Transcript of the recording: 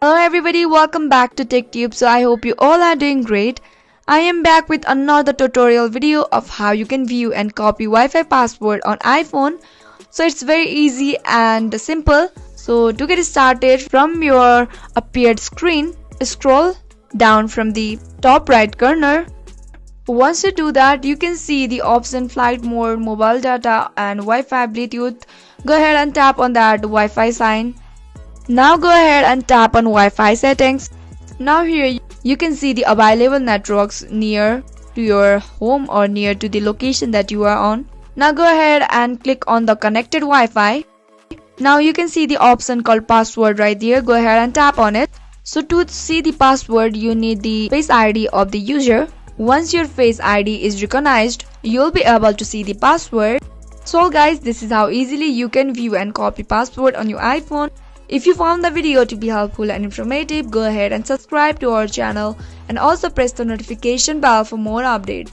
Hello everybody, welcome back to TechTube. So I hope you all are doing great. I am back with another tutorial video of how you can view and copy Wi-Fi password on iPhone. So it's very easy and simple. So to get started, from your appeared screen, scroll down from the top right corner. Once you do that, you can see the option flight mode, mobile data and Wi-Fi Bluetooth. Go ahead and tap on that Wi-Fi sign. Now go ahead and tap on Wi-Fi settings. Now here you can see the available networks near to your home or near to the location that you are on. Now go ahead and click on the connected Wi-Fi. Now you can see the option called password right there. Go ahead and tap on it. So to see the password, you need the Face ID of the user. Once your Face ID is recognized, you'll be able to see the password. So guys, this is how easily you can view and copy password on your iPhone. If you found the video to be helpful and informative, go ahead and subscribe to our channel and also press the notification bell for more updates.